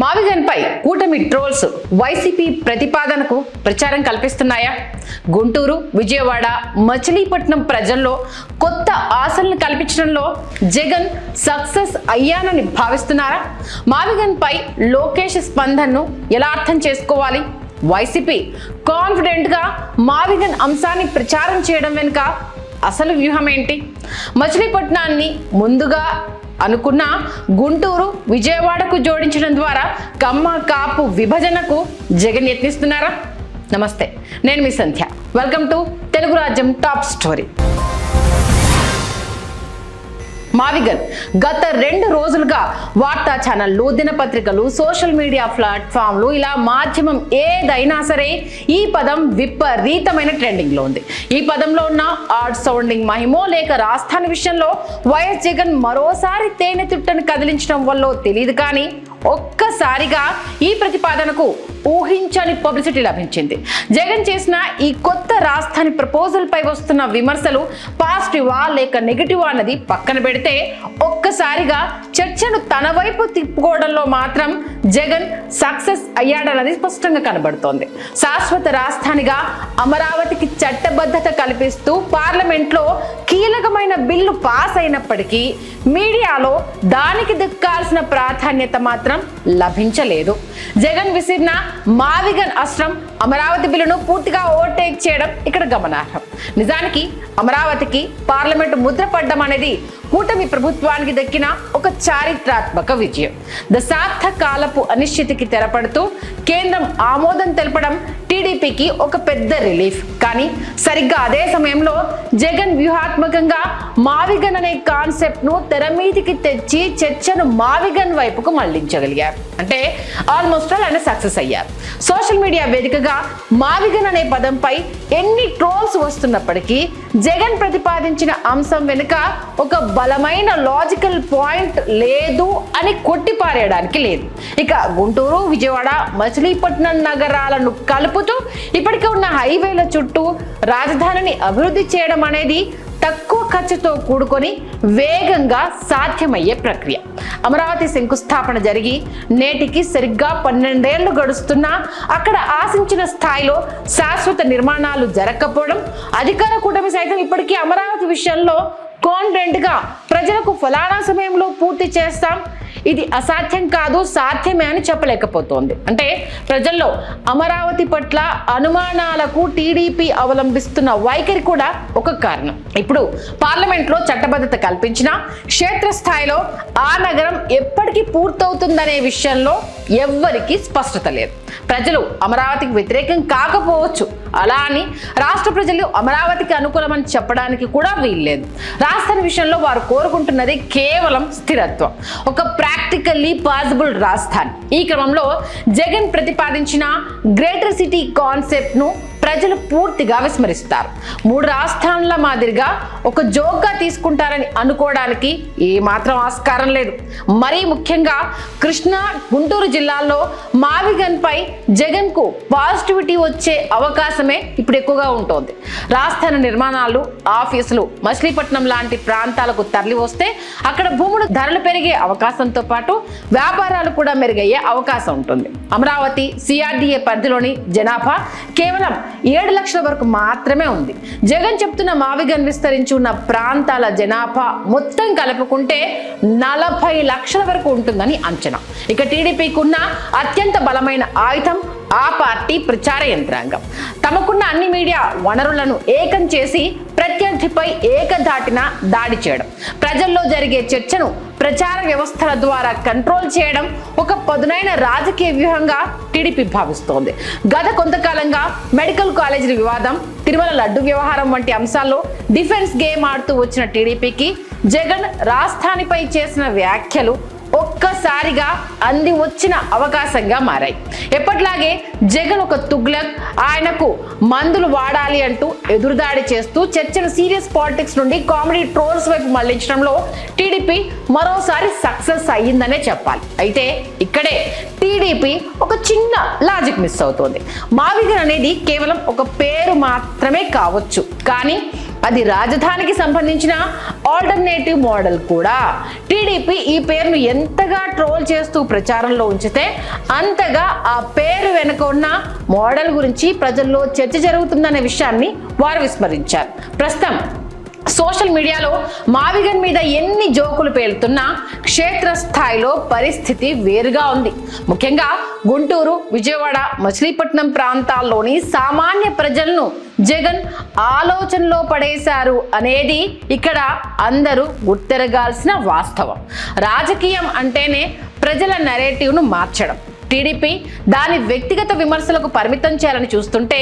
మావిగన్పై కూటమి trolls YCP ప్రతిపాదనకు ప్రచారం కల్పిస్తున్నాయా? గుంటూరు, విజయవాడ, మచిలీపట్నం ప్రజల్లో కొత్త ఆశలను కల్పించడంలో జగన్ సక్సెస్ అయ్యానని భావిస్తున్నారా? మావిగన్పై లోకేష్ స్పందనను ఎలా అర్థం చేసుకోవాలి? వైసీపీ కాన్ఫిడెంట్ గా మావిగన్ అంశాన్ని ప్రచారం చేయడం వెనుక అసలు వ్యూహం ఏంటి? మచిలీపట్నాన్ని ముందుగా అనుకున్న గుంటూరు, విజయవాడకు జోడించడం ద్వారా కమ్మ కాపు విభజనకు జగన్ యత్నిస్తున్నారా? నమస్తే, నేను మీ సంధ్య. వెల్కమ్ టు తెలుగు రాజ్యం టాప్ స్టోరీ. మావిగన్ గత 2 రోజులుగా వార్తా ఛానళ్లు, దినపత్రికలు, సోషల్ మీడియా ప్లాట్ఫామ్లు, ఇలా మాధ్యమం ఏదైనా సరే ఈ పదం విపరీతమైన ట్రెండింగ్ లో ఉంది. ఈ పదంలో ఉన్న ఆడ్ సౌండింగ్ మహిమో లేక రాజధాని విషయంలో వైఎస్ జగన్ మరోసారి తేనె తిట్టను కదిలించడం వల్ల తెలియదు కానీ ఒక్కసారిగా ఈ ప్రతిపాదనకు ఊహించని పబ్లిసిటీ లభించింది. జగన్ చేసిన ఈ కొత్త రాజధాని ప్రపోజల్ పై వస్తున్న విమర్శలు పాజిటివా లేక నెగిటివా అన్నది పక్కన పెడితే ఒక్కసారిగా చర్చను తన వైపు తిప్పుకోవడంలో మాత్రం జగన్ సక్సెస్ అయ్యాడన్నది స్పష్టంగా కనబడుతోంది. శాశ్వత రాజధానిగా అమరావతికి చట్టబద్ధత కల్పిస్తూ పార్లమెంట్లో కీలకమైన బిల్లు పాస్ అయినప్పటికీ మీడియాలో దానికి దక్కాల్సిన ప్రాధాన్యత మాత్రం లభించలేదు. జగన్ విసిరిన మావిగన్ అస్త్రం అమరావతి బిల్లును పూర్తిగా ఓవర్టేక్ చేయడం ఇక్కడ గమనార్హం. నిజానికి అమరావతికి పార్లమెంటు ముద్ర పడ్డం అనేది కూటమి ప్రభుత్వానికి దక్కిన ఒక చారిత్రాత్మక విజయం. దశాబ్ద కాలపు అనిశ్చితికి తెరపడుతూ కేంద్రం ఆమోదం తెలపడం టీడీపీకి ఒక పెద్ద రిలీఫ్. కానీ సరిగ్గా అదే సమయంలో జగన్ వ్యూహాత్మకంగా మావిగన్ అనే కాన్సెప్ట్ ను తెర మీదికి తెచ్చి చర్చను మావిగన్ వైపుకు మళ్లించగలిగారు. అంటే ఆల్మోస్ట్ ఆయన సక్సెస్ అయ్యారు. సోషల్ మీడియా వేదికగా మావిగన్ అనే పదంపై ఎన్ని ట్రోల్స్ వస్తున్నప్పటికీ జగన్ ప్రతిపాదించిన అంశం వెనుక ఒక బలమైన లాజికల్ పాయింట్ లేదు అని కొట్టిపారేయడానికి లేదు. ఇక గుంటూరు, విజయవాడ, మచిలీపట్నం నగరాలను కలుపుతూ ఇప్పటికే ఉన్న హైవేల చుట్టూ రాజధానిని అభివృద్ధి చేయడం అనేది తక్కువ ఖర్చుతో కూడుకొని వేగంగా సాధ్యమయ్యే ప్రక్రియ. అమరావతి శంకుస్థాపన జరిగి నేటికి సరిగ్గా 12 ఏళ్లు గడుస్తున్నా అక్కడ ఆశించిన స్థాయిలో శాశ్వత నిర్మాణాలు జరగకపోవడం, అధికార కూటమి సైతం ఇప్పటికీ అమరావతి విషయంలో కాన్ఫిడెంట్ గా ప్రజలకు ఫలానా సమయంలో పూర్తి చేస్తాం, ఇది అసాధ్యం కాదు, సాధ్యమే అని చెప్పలేకపోతోంది. అంటే ప్రజల్లో అమరావతి పట్ల అనుమానాలకు టీడీపీ అవలంబిస్తున్న వైఖరి కూడా ఒక కారణం. ఇప్పుడు పార్లమెంట్లో చట్టబద్ధత కల్పించిన క్షేత్రస్థాయిలో ఆ నగరం ఎప్పటికీ పూర్తవుతుందనే విషయంలో ఎవ్వరికీ స్పష్టత లేదు. ప్రజలు అమరావతికి వ్యతిరేకం కాకపోవచ్చు, అలా అని రాష్ట్ర ప్రజలు అమరావతికి అనుకూలమని చెప్పడానికి కూడా వీల్లేదు. రాజధాని విషయంలో వారు కోరుకుంటున్నది కేవలం స్థిరత్వం, ఒక ప్రాక్టికల్లీ పాసిబుల్ రాజధాని. ఈ క్రమంలో జగన్ ప్రతిపాదించిన గ్రేటర్ సిటీ కాన్సెప్ట్ ను ప్రజలు పూర్తిగా విస్మరిస్తారు. 3 రాజధానుల మాదిరిగా ఒక జోక్గా తీసుకుంటారని అనుకోవడానికి ఏమాత్రం ఆస్కారం లేదు. మరీ ముఖ్యంగా కృష్ణా, గుంటూరు జిల్లాల్లో మావిగన్ పై జగన్ కు పాజిటివిటీ వచ్చే అవకాశమే ఇప్పుడు ఎక్కువగా ఉంటుంది. రాజధాని నిర్మాణాలు, ఆఫీసులు మచిలీపట్నం లాంటి ప్రాంతాలకు తరలి వస్తే అక్కడ భూములు ధరలు పెరిగే అవకాశంతో పాటు వ్యాపారాలు కూడా మెరుగయ్యే అవకాశం ఉంటుంది. అమరావతి CRDA పరిధిలోని జనాభా కేవలం 7 లక్షల వరకు మాత్రమే ఉంది. జగన్ చెప్తున్న మావిగన్ విస్తరించి ఉన్న ప్రాంతాల జనాభా మొత్తం కలుపుకుంటే 40 లక్షల వరకు ఉంటుందని అంచనా. ఇక టీడీపీకి ఉన్న అత్యంత బలమైన ఆయుధం ఆ పార్టీ ప్రచార యంత్రాంగం. తమకున్న అన్ని మీడియా వనరులను ఏకం చేసి ప్రత్యర్థిపై ఏకధాటిన దాడి చేయడం, ప్రజల్లో జరిగే చర్చను ప్రచార వ్యవస్థల ద్వారా కంట్రోల్ చేయడం ఒక పదునైన రాజకీయ వ్యూహంగా టీడీపీ భావిస్తోంది. గత కొంతకాలంగా మెడికల్ కాలేజీల వివాదం, తిరుమల లడ్డు వ్యవహారం వంటి అంశాల్లో డిఫెన్స్ గేమ్ ఆడుతూ వచ్చిన టీడీపీకి జగన్ రాజధానిపై చేసిన వ్యాఖ్యలు ఒక్కసారిగా అంది వచ్చిన అవకాశంగా మారాయి. ఎప్పట్లాగే జగన్ ఒక తుగ్లక్, ఆయనకు మందులు వాడాలి అంటూ ఎదురుదాడి చేస్తూ చర్చను సీరియస్ పాలిటిక్స్ నుండి కామెడీ ట్రోల్స్ వైపు మళ్లించడంలో టీడీపీ మరోసారి సక్సెస్ అయ్యిందనే చెప్పాలి. అయితే ఇక్కడే టీడీపీ ఒక చిన్న లాజిక్ మిస్ అవుతోంది. మావిగన్ అనేది కేవలం ఒక పేరు మాత్రమే కావచ్చు, కానీ అది రాజధానికి సంబంధించిన ఆల్టర్నేటివ్ మోడల్ కూడా. టీడీపీ ఈ పేరును ఎంతగా ట్రోల్ చేస్తూ ప్రచారంలో ఉంచితే అంతగా ఆ పేరు వెనుక ఉన్న మోడల్ గురించి ప్రజల్లో చర్చ జరుగుతుందనే విషయాన్ని వారు విస్మరించారు. ప్రస్తుతం సోషల్ మీడియాలో మావిగన్ మీద ఎన్ని జోకులు పేలుతున్నా క్షేత్రస్థాయిలో పరిస్థితి వేరుగా ఉంది. ముఖ్యంగా గుంటూరు, విజయవాడ, మచిలీపట్నం ప్రాంతాల్లోని సామాన్య ప్రజలను జగన్ ఆలోచనలో పడేశారు అనేది ఇక్కడ అందరూ గుర్తెరగాల్సిన వాస్తవం. రాజకీయం అంటేనే ప్రజల నెరేటివ్ను మార్చడం. టీడీపీ దాని వ్యక్తిగత విమర్శలకు పరిమితం చేయాలని చూస్తుంటే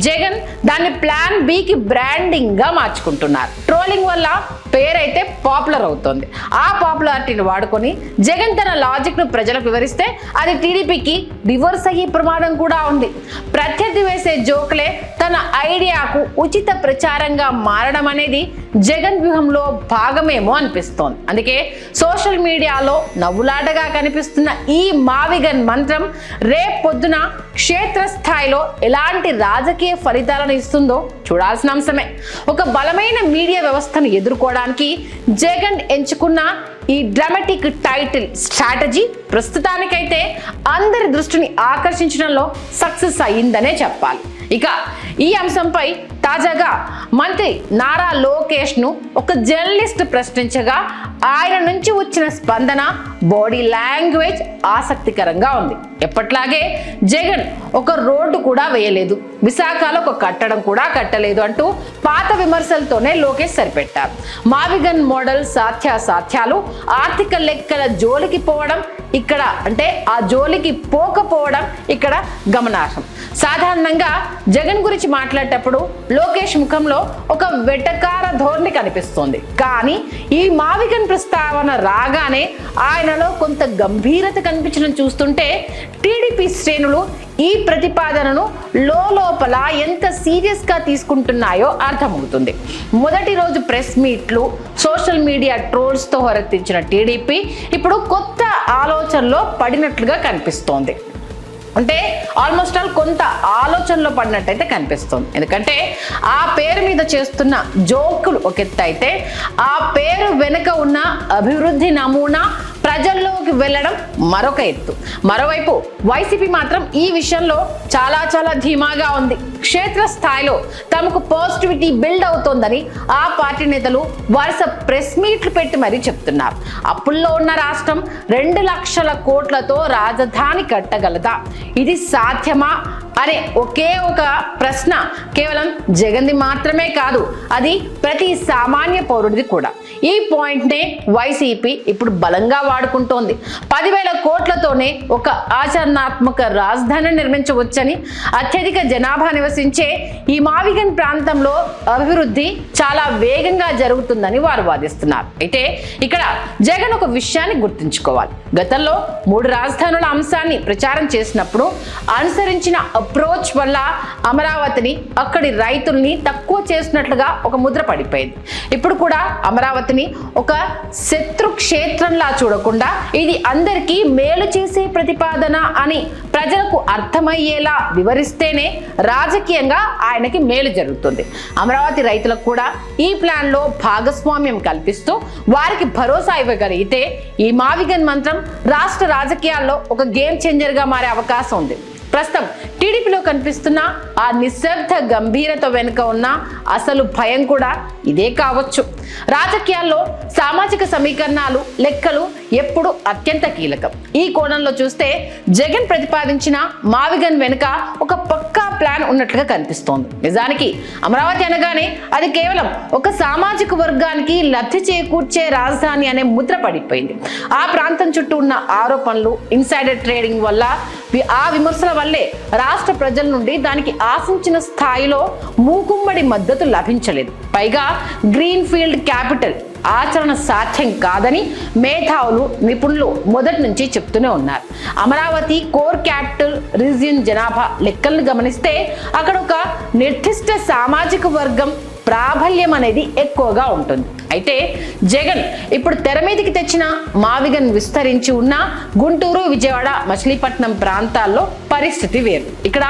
జగన్ దాన్ని ప్లాన్ బికి బ్రాండింగ్ గా మార్చుకుంటున్నారు. ట్రోలింగ్ వల్ల పేరైతే పాపులర్ అవుతోంది. ఆ పాపులారిటీని వాడుకొని జగన్ తన లాజిక్ ను ప్రజలకు వివరిస్తే అది టీడీపీకి రివర్స్ అయ్యే ప్రమాదం కూడా ఉంది. ప్రత్యర్థి వేసే జోకులే తన ఐడియాకు ఉచిత ప్రచారంగా మారడం అనేది జగన్ వ్యూహంలో భాగమేమో అనిపిస్తోంది. అందుకే సోషల్ మీడియాలో నవ్వులాటగా కనిపిస్తున్న ఈ మావిగన్ మంత్రం రేపొద్దున క్షేత్రస్థాయిలో ఎలాంటి రాజకీయ ఫలితాలను ఇస్తుందో చూడాల్సిన అంశమే. ఒక బలమైన మీడియా వ్యవస్థను ఎదుర్కోవడానికి జగన్ ఎంచుకున్న ఈ డ్రామాటిక్ టైటిల్ స్ట్రాటజీ ప్రస్తుతానికైతే అందరి దృష్టిని ఆకర్షించడంలో సక్సెస్ అయ్యిందనే చెప్పాలి. ఇక ఈ అంశంపై తాజాగా మంత్రి నారా లోకేష్ ను ఒక జర్నలిస్ట్ ప్రశ్నించగా ఆయన నుంచి వచ్చిన స్పందన, బాడీ లాంగ్వేజ్ ఆసక్తికరంగా ఉంది. ఎప్పట్లాగే జగన్ ఒక రోడ్డు కూడా వేయలేదు, విశాఖలో ఒక కట్టడం కూడా కట్టలేదు అంటూ పాత విమర్శలతోనే లోకేష్ సరిపెట్టారు. మావిగన్ మోడల్ సాధ్యాసాధ్యాలు, ఆర్థిక లెక్కల జోలికి పోవడం ఇక్కడ అంటే ఆ జోలికి పోకపోవడం ఇక్కడ గమనార్హం. సాధారణంగా జగన్ గురించి మాట్లాడేటప్పుడు లోకేష్ ముఖంలో ఒక వెటకార ధోరణి కనిపిస్తోంది. కానీ ఈ మావిగన్ ప్రస్తావన రాగానే ఆయనలో కొంత గంభీరత కనిపించడం చూస్తుంటే టీడీపీ శ్రేణులు ఈ ప్రతిపాదనను లోపల ఎంత సీరియస్ గా తీసుకుంటున్నాయో అర్థమవుతుంది. మొదటి రోజు ప్రెస్ మీట్లు, సోషల్ మీడియా ట్రోల్స్ తో హోరెత్తించిన టీడీపీ ఇప్పుడు కొత్త ఆలోచనలో పడినట్లుగా కనిపిస్తోంది. అంటే ఆల్మోస్ట్ ఆల్ కొంత ఆలోచనలో పడినట్టయితే కనిపిస్తుంది. ఎందుకంటే ఆ పేరు మీద చేస్తున్న జోకులు ఒక ఎత్తు అయితే ఆ పేరు వెనుక ఉన్న అభివృద్ధి నమూనా ప్రజల్లోకి వెళ్ళడం మరొక ఎత్తు. మరోవైపు వైసీపీ మాత్రం ఈ విషయంలో చాలా ధీమాగా ఉంది. క్షేత్రస్థాయిలో తమకు పాజిటివిటీ బిల్డ్ అవుతోందని ఆ పార్టీ నేతలు వరుస ప్రెస్ మీట్లు పెట్టి మరీ చెప్తున్నారు. అప్పుల్లో ఉన్న రాష్ట్రం 2 లక్షల కోట్లతో రాజధాని కట్టగలదా? ఇది సాధ్యమా అనే ఒకే ఒక ప్రశ్న కేవలం జగన్ది మాత్రమే కాదు, అది ప్రతి సామాన్య పౌరుడిది కూడా. ఈ పాయింట్నే వైసీపీ ఇప్పుడు బలంగా వాడుకుంటోంది. 10,000 కోట్లతోనే ఒక ఆచరణాత్మక రాజధాని నిర్మించవచ్చని, అత్యధిక జనాభా నివసించే ఈ మావిగన్ ప్రాంతంలో అభివృద్ధి చాలా వేగంగా జరుగుతుందని వారు వాదిస్తున్నారు. అయితే ఇక్కడ జగన్ ఒక విషయాన్ని గుర్తుంచుకోవాలి. గతంలో 3 రాజధానుల అంశాన్ని ప్రచారం చేసినప్పుడు అనుసరించిన అప్రోచ్ వల్ల అమరావతిని, అక్కడి రైతుల్ని తక్కువ చేసినట్లుగా ఒక ముద్ర పడిపోయింది. ఇప్పుడు కూడా అమరావతిని ఒక శత్రు క్షేత్రంలా చూడకుండా ఇది అందరికీ మేలు చేసే ప్రతిపాదన అని ప్రజలకు అర్థమయ్యేలా వివరిస్తేనే రాజకీయంగా ఆయనకి మేలు జరుగుతుంది. అమరావతి రైతులకు కూడా ఈ ప్లాన్ లో భాగస్వామ్యం కల్పిస్తూ వారికి భరోసా ఇవ్వగలిగితే ఈ మావిగన్ మంత్రం రాష్ట్ర రాజకీయాల్లో ఒక గేమ్ చేంజర్ గా మారే అవకాశం ఉంది. ప్రస్తుతం టీడీపీలో కనిపిస్తున్న ఆ నిశ్శబ్ద గంభీరత వెనుక ఉన్న అసలు భయం కూడా ఇదే కావచ్చు. రాజకీయాల్లో సామాజిక సమీకరణాలు, లెక్కలు ఎప్పుడు అత్యంత కీలకం. ఈ కోణంలో చూస్తే జగన్ ప్రతిపాదించిన మావిగన్ వెనుక ఒక పక్కా ప్లాన్ ఉన్నట్లుగా కనిపిస్తోంది. నిజానికి అమరావతి అనగానే అది కేవలం ఒక సామాజిక వర్గానికి లబ్ధి చేకూర్చే రాజధాని అనే ముద్ర పడిపోయింది. ఆ ప్రాంతం చుట్టూ ఉన్న ఆరోపణలు, ఇన్సైడర్ ట్రేడింగ్ వల్ల, ఆ విమర్శల వల్లే రాష్ట్ర ప్రజల నుండి దానికి ఆశించిన స్థాయిలో మూకుమ్మడి మద్దతు లభించలేదు. పైగా గ్రీన్ ఫీల్డ్ క్యాపిటల్ ఆచరణ సాధ్యం కాదని మేధావులు, నిపుణులు మొదటి నుంచి చెప్తూనే ఉన్నారు. అమరావతి కోర్ క్యాపిటల్ రీజియన్ జనాభా లెక్కలను గమనిస్తే అక్కడ ఒక నిర్దిష్ట సామాజిక వర్గం ప్రాబల్యం అనేది ఎక్కువగా ఉంటుంది. అయితే జగన్ ఇప్పుడు తెర మీదకి తెచ్చిన మావిగన్ విస్తరించి ఉన్న గుంటూరు, విజయవాడ, మచిలీపట్నం ప్రాంతాల్లో పరిస్థితి వేరు. ఇక్కడ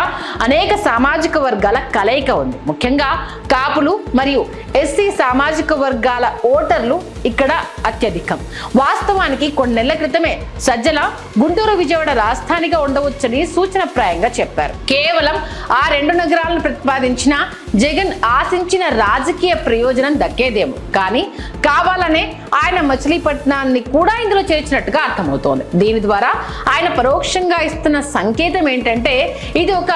అనేక సామాజిక వర్గాల కలయిక ఉంది. ముఖ్యంగా కాపులు మరియు ఎస్సీ సామాజిక వర్గాల ఓటర్లు ఇక్కడ అత్యధికం. వాస్తవానికి కొన్ని నెలల క్రితమే సజ్జల గుంటూరు విజయవాడ రాజధానిగా ఉండవచ్చని సూచనప్రాయంగా చెప్పారు. కేవలం ఆ రెండు నగరాలను ప్రతిపాదించిన జగన్ ఆశించిన రాజకీయ ప్రయోజనం దక్కేదేమో, కానీ కావాలనే ఆయన మచిలీపట్నాన్ని కూడా ఇందులో చేర్చినట్టుగా అర్థమవుతోంది. దీని ద్వారా ఆయన పరోక్షంగా ఇస్తున్న సంకేతం ఏంటంటే ఇది ఒక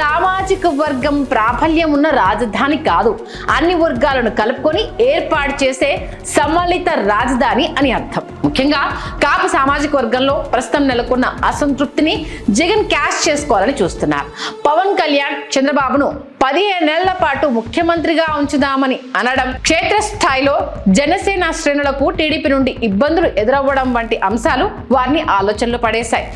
సామాజిక వర్గం ప్రాబల్యం ఉన్న రాజధాని కాదు, అన్ని వర్గాలను కలుపుకొని ఏర్పాటు చేసే సమ్మిళిత రాజధాని అని అర్థం. ముఖ్యంగా కాపు సామాజిక వర్గంలో ప్రస్తుతం నెలకొన్న అసంతృప్తిని జగన్ క్యాష్ చేసుకోవాలని చూస్తున్నారు. పవన్ కళ్యాణ్ చంద్రబాబును 15 ఏళ్ల పాటు ముఖ్యమంత్రిగా ఉంచుదామని అనడం, క్షేత్రస్థాయిలో జనసేన శ్రేణులకు టీడీపీ నుండి ఇబ్బందులు ఎదురవ్వడం వంటి అంశాలు వారిని ఆలోచనలో పడేశాయి.